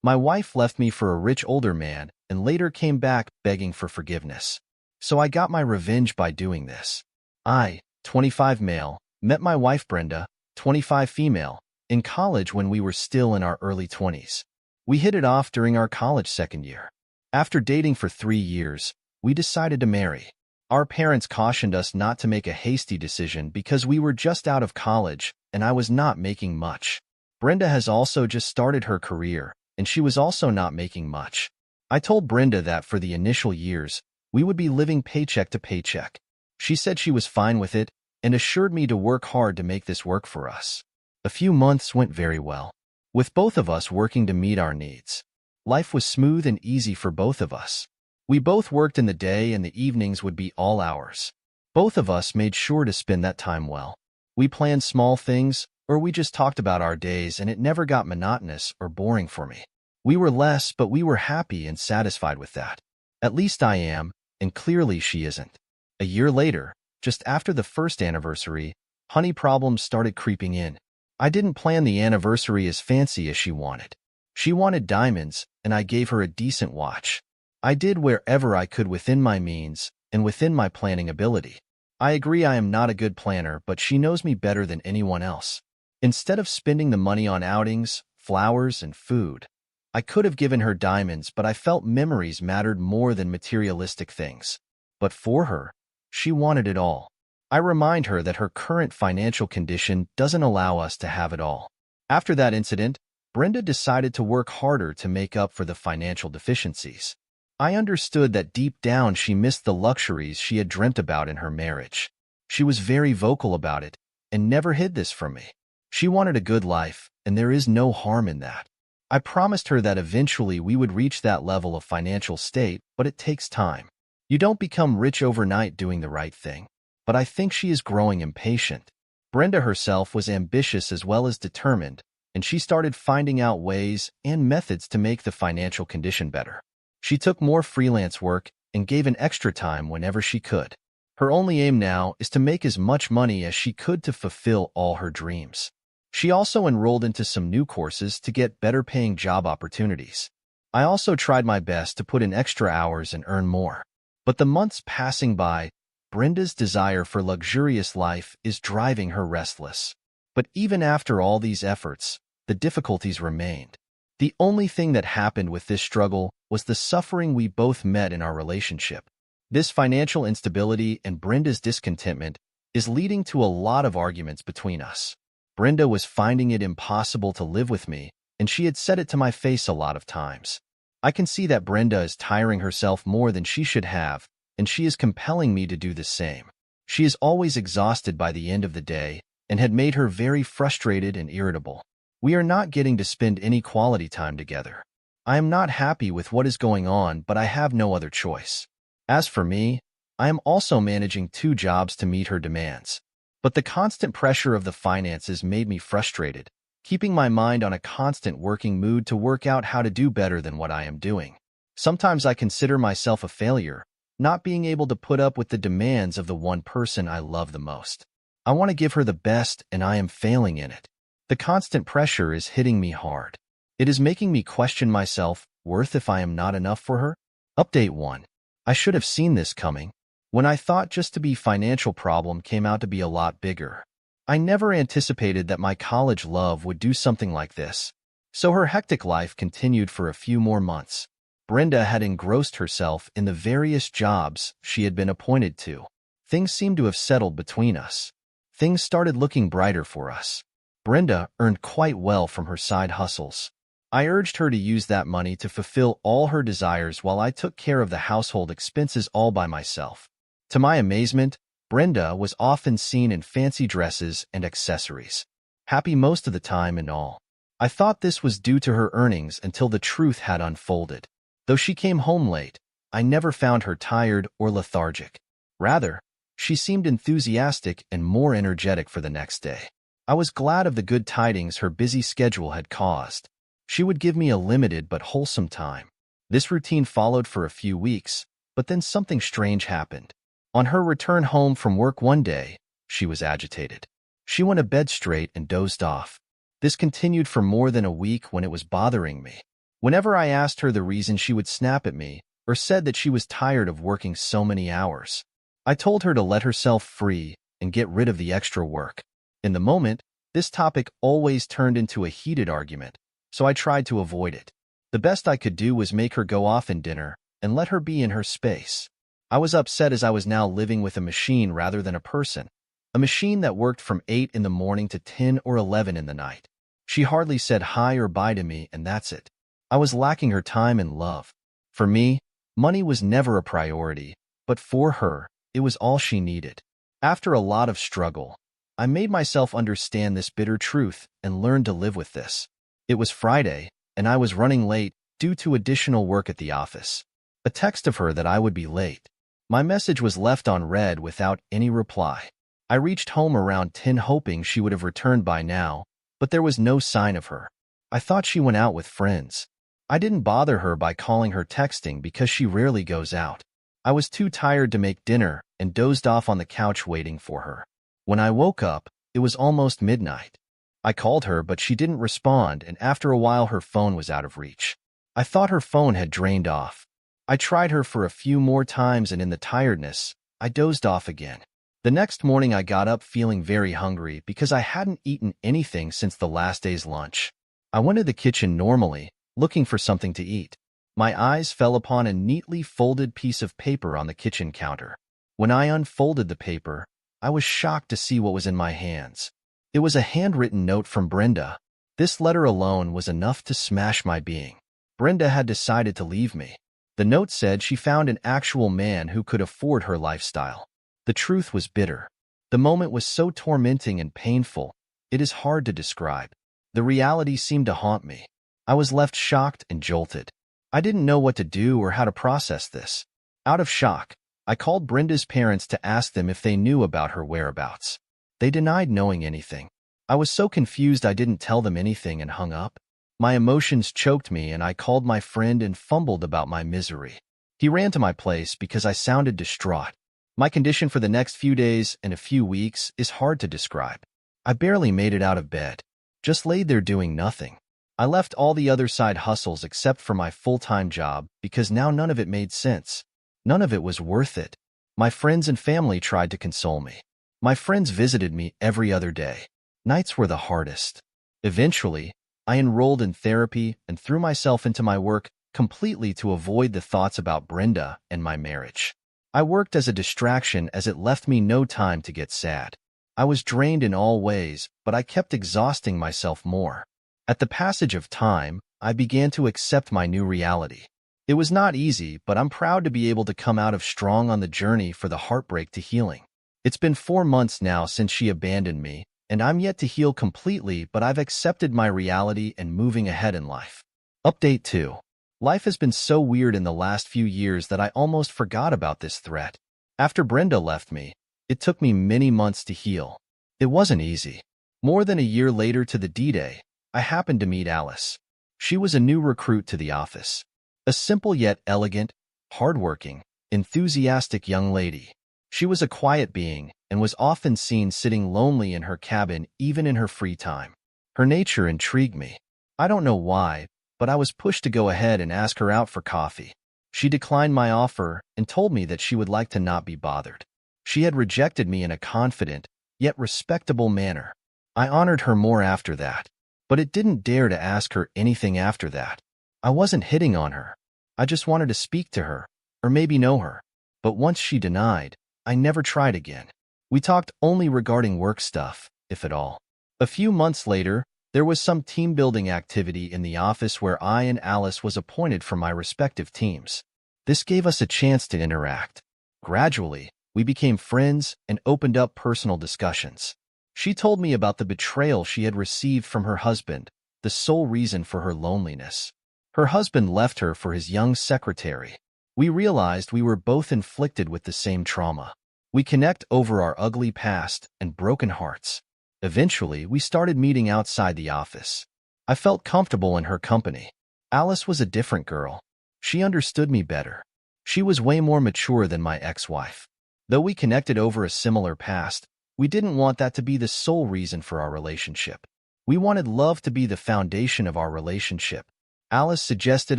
My wife left me for a rich older man and later came back begging for forgiveness. So I got my revenge by doing this. I, 25 male, met my wife Brenda, 25 female, in college when we were still in our early 20s. We hit it off during our college second year. After dating for 3 years, we decided to marry. Our parents cautioned us not to make a hasty decision because we were just out of college and I was not making much. Brenda has also just started her career, and she was also not making much. I told Brenda that for the initial years, we would be living paycheck to paycheck. She said she was fine with it and assured me to work hard to make this work for us. A few months went very well, with both of us working to meet our needs. Life was smooth and easy for both of us. We both worked in the day and the evenings would be all ours. Both of us made sure to spend that time well. We planned small things, or we just talked about our days, and it never got monotonous or boring for me. We were less, but we were happy and satisfied with that. At least I am, and clearly she isn't. A year later, just after the first anniversary, honey problems started creeping in. I didn't plan the anniversary as fancy as she wanted. She wanted diamonds, and I gave her a decent watch. I did wherever I could within my means and within my planning ability. I agree I am not a good planner, but she knows me better than anyone else. Instead of spending the money on outings, flowers, and food, I could have given her diamonds, but I felt memories mattered more than materialistic things. But for her, she wanted it all. I remind her that her current financial condition doesn't allow us to have it all. After that incident, Brenda decided to work harder to make up for the financial deficiencies. I understood that deep down she missed the luxuries she had dreamt about in her marriage. She was very vocal about it and never hid this from me. She wanted a good life, and there is no harm in that. I promised her that eventually we would reach that level of financial state, but it takes time. You don't become rich overnight doing the right thing. But I think she is growing impatient. Brenda herself was ambitious as well as determined, and she started finding out ways and methods to make the financial condition better. She took more freelance work and gave an extra time whenever she could. Her only aim now is to make as much money as she could to fulfill all her dreams. She also enrolled into some new courses to get better-paying job opportunities. I also tried my best to put in extra hours and earn more. But the months passing by, Brenda's desire for luxurious life is driving her restless. But even after all these efforts, the difficulties remained. The only thing that happened with this struggle was the suffering we both met in our relationship. This financial instability and Brenda's discontentment is leading to a lot of arguments between us. Brenda was finding it impossible to live with me, and she had said it to my face a lot of times. I can see that Brenda is tiring herself more than she should have, and she is compelling me to do the same. She is always exhausted by the end of the day and had made her very frustrated and irritable. We are not getting to spend any quality time together. I am not happy with what is going on, but I have no other choice. As for me, I am also managing 2 jobs to meet her demands. But the constant pressure of the finances made me frustrated, keeping my mind on a constant working mood to work out how to do better than what I am doing. Sometimes I consider myself a failure, not being able to put up with the demands of the one person I love the most. I want to give her the best, and I am failing in it. The constant pressure is hitting me hard. It is making me question my self-worth if I am not enough for her. Update 1. I should have seen this coming. When I thought just to be financial problem came out to be a lot bigger. I never anticipated that my college love would do something like this. So her hectic life continued for a few more months. Brenda had engrossed herself in the various jobs she had been appointed to. Things seemed to have settled between us. Things started looking brighter for us. Brenda earned quite well from her side hustles. I urged her to use that money to fulfill all her desires while I took care of the household expenses all by myself. To my amazement, Brenda was often seen in fancy dresses and accessories, happy most of the time and all. I thought this was due to her earnings until the truth had unfolded. Though she came home late, I never found her tired or lethargic. Rather, she seemed enthusiastic and more energetic for the next day. I was glad of the good tidings her busy schedule had caused. She would give me a limited but wholesome time. This routine followed for a few weeks, but then something strange happened. On her return home from work one day, she was agitated. She went to bed straight and dozed off. This continued for more than a week when it was bothering me. Whenever I asked her the reason, she would snap at me or said that she was tired of working so many hours. I told her to let herself free and get rid of the extra work. In the moment, this topic always turned into a heated argument, so I tried to avoid it. The best I could do was make her go off in dinner and let her be in her space. I was upset as I was now living with a machine rather than a person, a machine that worked from 8 in the morning to 10 or 11 in the night. She hardly said hi or bye to me, and that's it. I was lacking her time and love. For me, money was never a priority, but for her, it was all she needed. After a lot of struggle, I made myself understand this bitter truth and learned to live with this. It was Friday, and I was running late due to additional work at the office. A text of her that I would be late. My message was left on read without any reply. I reached home around 10 hoping she would have returned by now, but there was no sign of her. I thought she went out with friends. I didn't bother her by calling her texting because she rarely goes out. I was too tired to make dinner and dozed off on the couch waiting for her. When I woke up, it was almost midnight. I called her, but she didn't respond, and after a while her phone was out of reach. I thought her phone had drained off. I tried her for a few more times, and in the tiredness, I dozed off again. The next morning I got up feeling very hungry because I hadn't eaten anything since the last day's lunch. I went to the kitchen normally, looking for something to eat. My eyes fell upon a neatly folded piece of paper on the kitchen counter. When I unfolded the paper, I was shocked to see what was in my hands. It was a handwritten note from Brenda. This letter alone was enough to smash my being. Brenda had decided to leave me. The note said she found an actual man who could afford her lifestyle. The truth was bitter. The moment was so tormenting and painful, it is hard to describe. The reality seemed to haunt me. I was left shocked and jolted. I didn't know what to do or how to process this. Out of shock, I called Brenda's parents to ask them if they knew about her whereabouts. They denied knowing anything. I was so confused I didn't tell them anything and hung up. My emotions choked me, and I called my friend and fumbled about my misery. He ran to my place because I sounded distraught. My condition for the next few days and a few weeks is hard to describe. I barely made it out of bed. Just laid there doing nothing. I left all the other side hustles except for my full-time job because now none of it made sense. None of it was worth it. My friends and family tried to console me. My friends visited me every other day. Nights were the hardest. Eventually, I enrolled in therapy and threw myself into my work completely to avoid the thoughts about Brenda and my marriage. I worked as a distraction as it left me no time to get sad. I was drained in all ways, but I kept exhausting myself more. At the passage of time, I began to accept my new reality. It was not easy, but I'm proud to be able to come out of strong on the journey for the heartbreak to healing. It's been 4 months now since she abandoned me, and I'm yet to heal completely, but I've accepted my reality and moving ahead in life. Update 2. Life has been so weird in the last few years that I almost forgot about this threat. After Brenda left me, it took me many months to heal. It wasn't easy. More than a year later to the D-Day, I happened to meet Alice. She was a new recruit to the office. A simple yet elegant, hardworking, enthusiastic young lady. She was a quiet being and was often seen sitting lonely in her cabin even in her free time. Her nature intrigued me. I don't know why, but I was pushed to go ahead and ask her out for coffee. She declined my offer and told me that she would like to not be bothered. She had rejected me in a confident, yet respectable manner. I honored her more after that, but it didn't dare to ask her anything after that. I wasn't hitting on her. I just wanted to speak to her, or maybe know her. But once she denied, I never tried again. We talked only regarding work stuff, if at all. A few months later, there was some team-building activity in the office where I and Alice was appointed for my respective teams. This gave us a chance to interact. Gradually, we became friends and opened up personal discussions. She told me about the betrayal she had received from her husband, the sole reason for her loneliness. Her husband left her for his young secretary. We realized we were both inflicted with the same trauma. We connect over our ugly past and broken hearts. Eventually, we started meeting outside the office. I felt comfortable in her company. Alice was a different girl. She understood me better. She was way more mature than my ex-wife. Though we connected over a similar past, we didn't want that to be the sole reason for our relationship. We wanted love to be the foundation of our relationship. Alice suggested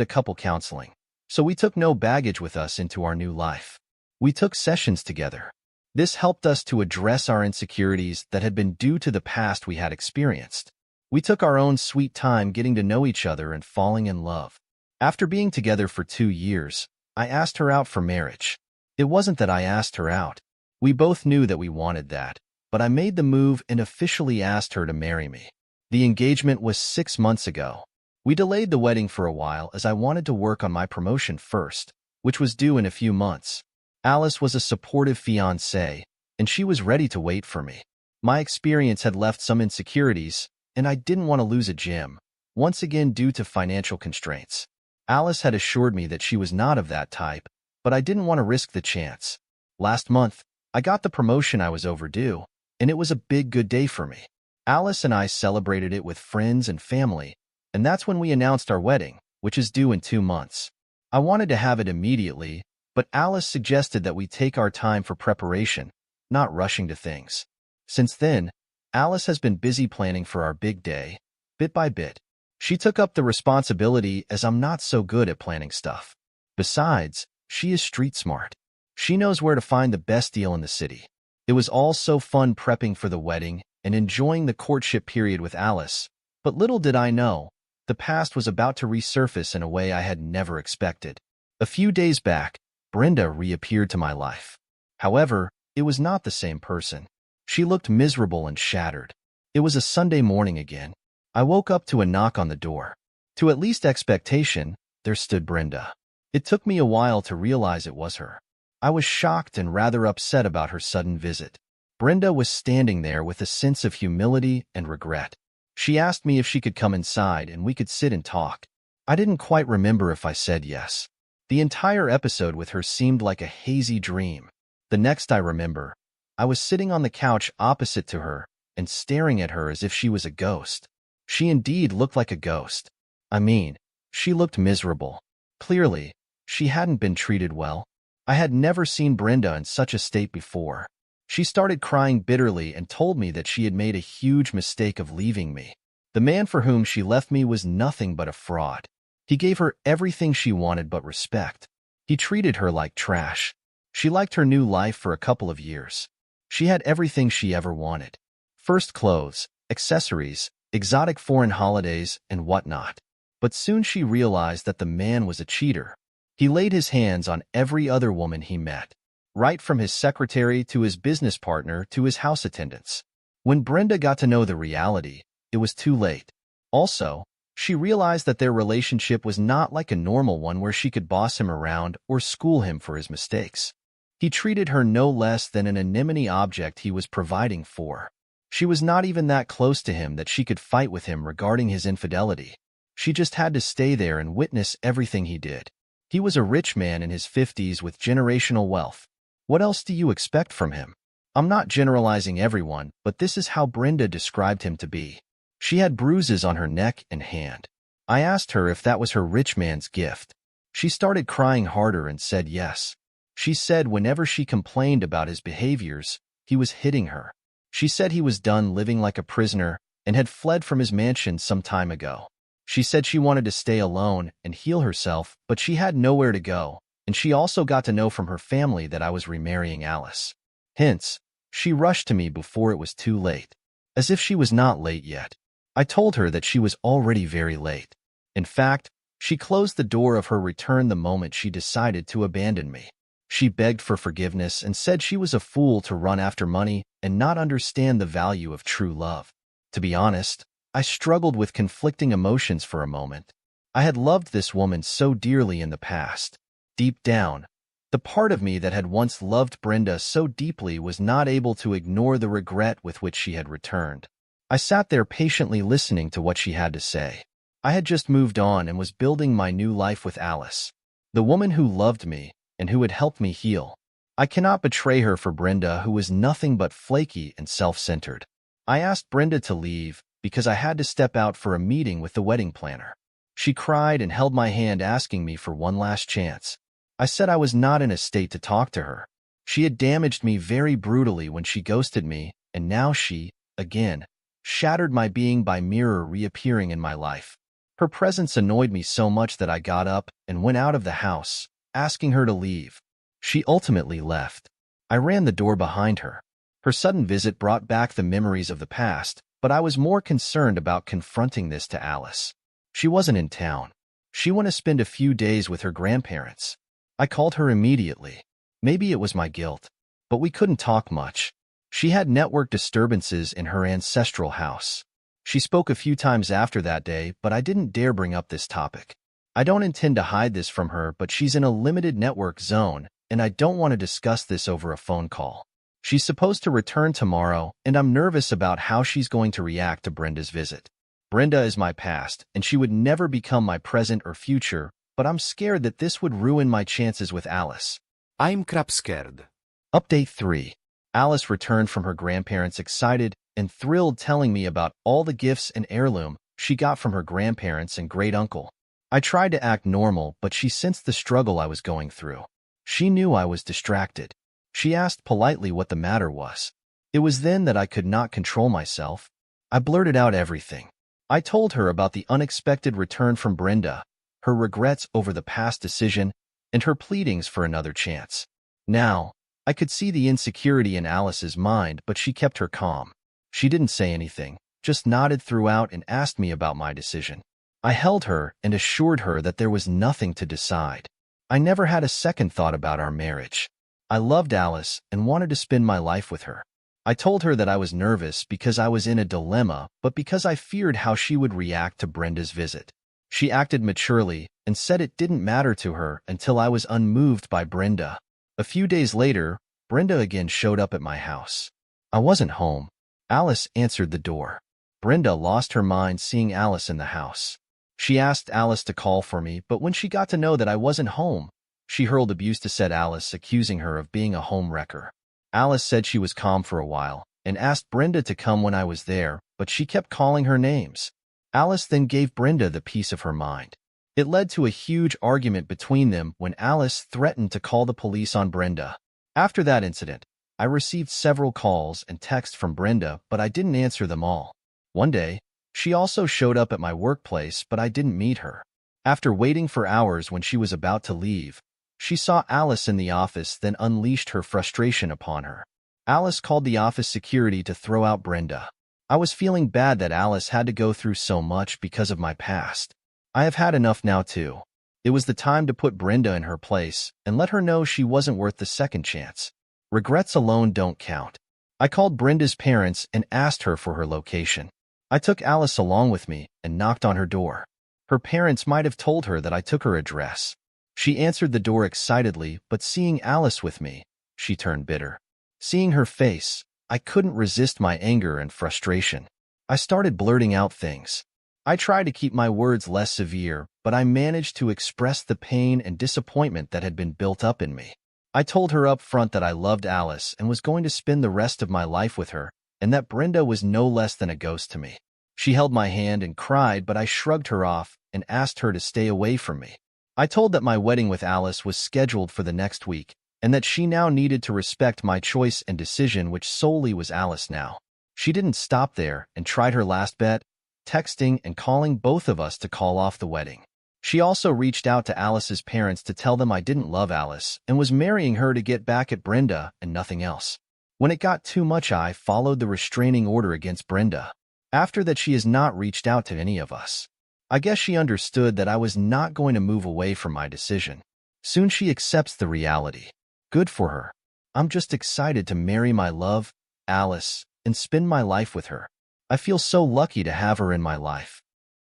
a couple counseling, so we took no baggage with us into our new life. We took sessions together. This helped us to address our insecurities that had been due to the past we had experienced. We took our own sweet time getting to know each other and falling in love. After being together for 2 years, I asked her out for marriage. It wasn't that I asked her out. We both knew that we wanted that, but I made the move and officially asked her to marry me. The engagement was 6 months ago. We delayed the wedding for a while as I wanted to work on my promotion first, which was due in a few months. Alice was a supportive fiancée, and she was ready to wait for me. My experience had left some insecurities, and I didn't want to lose a gem, once again due to financial constraints. Alice had assured me that she was not of that type, but I didn't want to risk the chance. Last month, I got the promotion I was overdue, and it was a big good day for me. Alice and I celebrated it with friends and family, and that's when we announced our wedding, which is due in 2 months. I wanted to have it immediately, but Alice suggested that we take our time for preparation, not rushing to things. Since then, Alice has been busy planning for our big day, bit by bit. She took up the responsibility as I'm not so good at planning stuff. Besides, she is street smart. She knows where to find the best deal in the city. It was all so fun prepping for the wedding and enjoying the courtship period with Alice, but little did I know, the past was about to resurface in a way I had never expected. A few days back, Brenda reappeared to my life. However, it was not the same person. She looked miserable and shattered. It was a Sunday morning again. I woke up to a knock on the door. To at least expectation, there stood Brenda. It took me a while to realize it was her. I was shocked and rather upset about her sudden visit. Brenda was standing there with a sense of humility and regret. She asked me if she could come inside and we could sit and talk. I didn't quite remember if I said yes. The entire episode with her seemed like a hazy dream. The next I remember, I was sitting on the couch opposite to her and staring at her as if she was a ghost. She indeed looked like a ghost. I mean, she looked miserable. Clearly, she hadn't been treated well. I had never seen Brenda in such a state before. She started crying bitterly and told me that she had made a huge mistake of leaving me. The man for whom she left me was nothing but a fraud. He gave her everything she wanted but respect. He treated her like trash. She liked her new life for a couple of years. She had everything she ever wanted. First clothes, accessories, exotic foreign holidays, and whatnot. But soon she realized that the man was a cheater. He laid his hands on every other woman he met, right from his secretary to his business partner to his house attendants. When Brenda got to know the reality, it was too late. Also, she realized that their relationship was not like a normal one where she could boss him around or school him for his mistakes. He treated her no less than an anemone object he was providing for. She was not even that close to him that she could fight with him regarding his infidelity. She just had to stay there and witness everything he did. He was a rich man in his 50s with generational wealth. What else do you expect from him? I'm not generalizing everyone, but this is how Brenda described him to be. She had bruises on her neck and hand. I asked her if that was her rich man's gift. She started crying harder and said yes. She said whenever she complained about his behaviors, he was hitting her. She said he was done living like a prisoner and had fled from his mansion some time ago. She said she wanted to stay alone and heal herself, but she had nowhere to go, and she also got to know from her family that I was remarrying Alice. Hence, she rushed to me before it was too late, as if she was not late yet. I told her that she was already very late. In fact, she closed the door of her return the moment she decided to abandon me. She begged for forgiveness and said she was a fool to run after money and not understand the value of true love. To be honest, I struggled with conflicting emotions for a moment. I had loved this woman so dearly in the past. Deep down, the part of me that had once loved Brenda so deeply was not able to ignore the regret with which she had returned. I sat there patiently listening to what she had to say. I had just moved on and was building my new life with Alice, the woman who loved me and who had helped me heal. I cannot betray her for Brenda, who was nothing but flaky and self-centered. I asked Brenda to leave because I had to step out for a meeting with the wedding planner. She cried and held my hand asking me for one last chance. I said I was not in a state to talk to her. She had damaged me very brutally when she ghosted me, and now she, again, shattered my being by mirror reappearing in my life. Her presence annoyed me so much that I got up and went out of the house, asking her to leave. She ultimately left. I ran the door behind her. Her sudden visit brought back the memories of the past, but I was more concerned about confronting this to Alice. She wasn't in town. She wanted to spend a few days with her grandparents. I called her immediately. Maybe it was my guilt, but we couldn't talk much. She had network disturbances in her ancestral house. She spoke a few times after that day, but I didn't dare bring up this topic. I don't intend to hide this from her, but she's in a limited network zone, and I don't want to discuss this over a phone call. She's supposed to return tomorrow, and I'm nervous about how she's going to react to Brenda's visit. Brenda is my past, and she would never become my present or future, but I'm scared that this would ruin my chances with Alice. I'm crap scared. Update 3. Alice returned from her grandparents excited and thrilled, telling me about all the gifts and heirloom she got from her grandparents and great-uncle. I tried to act normal, but she sensed the struggle I was going through. She knew I was distracted. She asked politely what the matter was. It was then that I could not control myself. I blurted out everything. I told her about the unexpected return from Brenda, her regrets over the past decision, and her pleadings for another chance. Now, I could see the insecurity in Alice's mind, but she kept her calm. She didn't say anything, just nodded throughout and asked me about my decision. I held her and assured her that there was nothing to decide. I never had a second thought about our marriage. I loved Alice and wanted to spend my life with her. I told her that I was nervous because I was in a dilemma, but because I feared how she would react to Brenda's visit. She acted maturely and said it didn't matter to her until I was unmoved by Brenda. A few days later, Brenda again showed up at my house. I wasn't home. Alice answered the door. Brenda lost her mind seeing Alice in the house. She asked Alice to call for me, but when she got to know that I wasn't home, she hurled abuse to said Alice, accusing her of being a home wrecker. Alice said she was calm for a while and asked Brenda to come when I was there, but she kept calling her names. Alice then gave Brenda the piece of her mind. It led to a huge argument between them when Alice threatened to call the police on Brenda. After that incident, I received several calls and texts from Brenda, but I didn't answer them all. One day, she also showed up at my workplace, but I didn't meet her. After waiting for hours when she was about to leave, she saw Alice in the office, then unleashed her frustration upon her. Alice called the office security to throw out Brenda. I was feeling bad that Alice had to go through so much because of my past. I have had enough now too. It was the time to put Brenda in her place and let her know she wasn't worth the second chance. Regrets alone don't count. I called Brenda's parents and asked her for her location. I took Alice along with me and knocked on her door. Her parents might have told her that I took her address. She answered the door excitedly, but seeing Alice with me, she turned bitter. Seeing her face, I couldn't resist my anger and frustration. I started blurting out things. I tried to keep my words less severe, but I managed to express the pain and disappointment that had been built up in me. I told her up front that I loved Alice and was going to spend the rest of my life with her, and that Brenda was no less than a ghost to me. She held my hand and cried, but I shrugged her off and asked her to stay away from me. I told that my wedding with Alice was scheduled for the next week, and that she now needed to respect my choice and decision, which solely was Alice now. She didn't stop there and tried her last bet, texting and calling both of us to call off the wedding. She also reached out to Alice's parents to tell them I didn't love Alice and was marrying her to get back at Brenda and nothing else. When it got too much, I followed the restraining order against Brenda. After that, she has not reached out to any of us. I guess she understood that I was not going to move away from my decision. Soon she accepts the reality. Good for her. I'm just excited to marry my love, Alice, and spend my life with her. I feel so lucky to have her in my life.